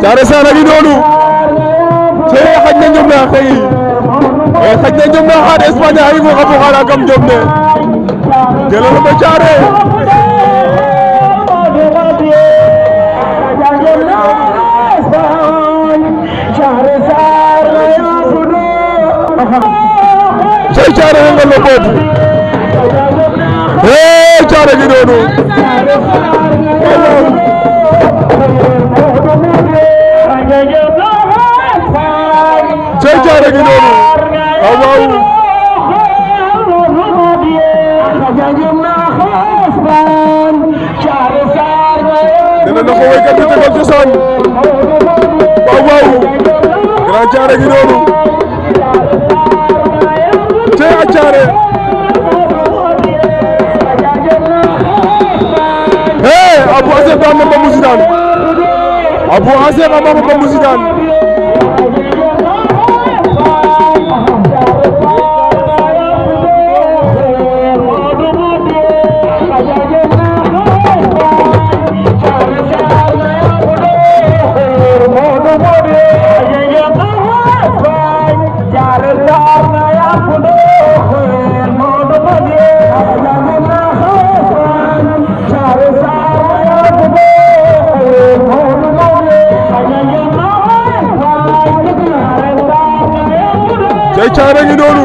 Thiaré Sarr a ngi noonu cee xaj na njom na xëy xaj na njom na xaar Espagne ay ko xamu xara kam njom ne jëlal ma Thiaré cey Thiaré nga lo bopp Thiaré ngi noonu cey Thiaré ngi noonu waaw dina na ko waykat bi tegal cosaan waaw Grand Thiaré ngi noonu cey a Thiaré Abou Assef daan na Mamou Zidane Abou Assef a mama Mamou Zidane cey Thiaré ngi noonu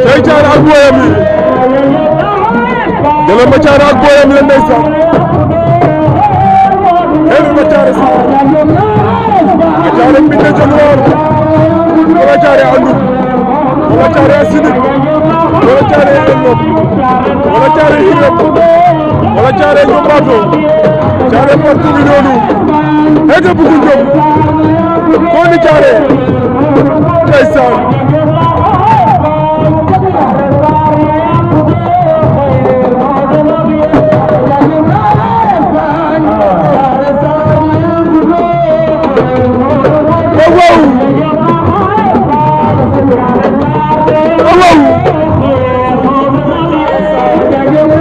cey Thiaré ak booyam yi jëlal ma Thiaré ak booyam la ndeysaan jëlal ma Thiaré Sarr Thiaré mbinde januar wala Thiaré andum wala Thiaré asidik wala Thiaré elop wala Thiaré hirep wala Thiaré ñomato Thiaré partout ngi noonu ege bugu jom ko ni Thiaré ndeysaan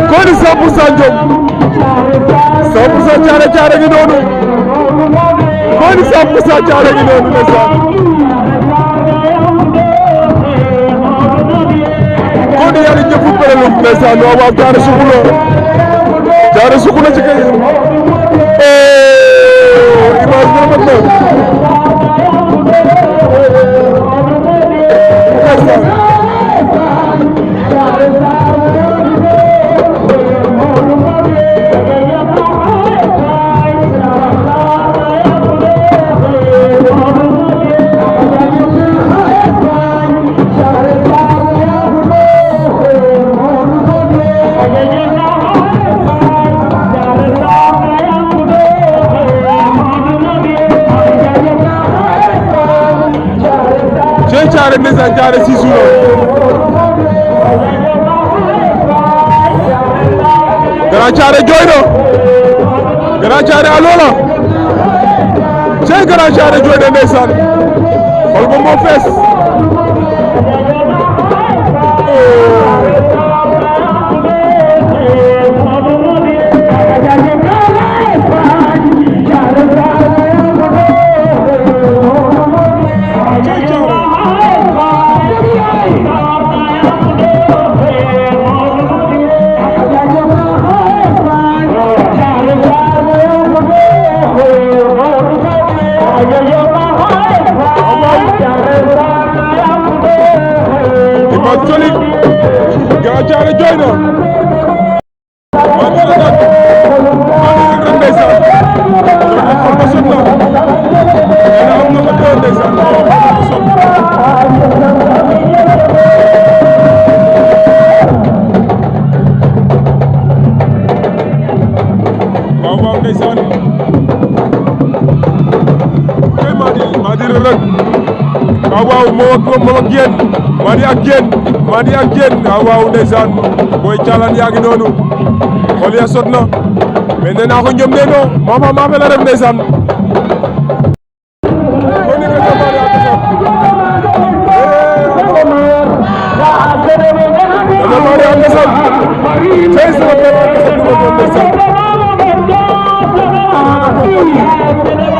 Koni 100% Njom 100% Thiaré gi noonu moo di 100% Thiaré gi noonu ndeysaan ko di yàlla jëfu përëlum ndeysaan waaw Thiaré suku na ci kay image bi rafet na Thiaré ndeysaan Thiaré Sisou la Grand Thiaré jooy na Grand Thiaré aloo la cey Grand Thiaré jooy na ndeysaan xol ba moo fees Grand Thiaré jooy na maa ngi leen di leen ndeysaan xol ba sot na am na ko doon ndeysaan xol ba sot waaw ndeysaan kay maa di rek waaw moom ak yéen maa di ak yéen waaw ndeysaan booy calan yaa ngi noonu xol ya sot na mais nee naa ko ñoom nee no maa fe la ref ndeysaan Thank you.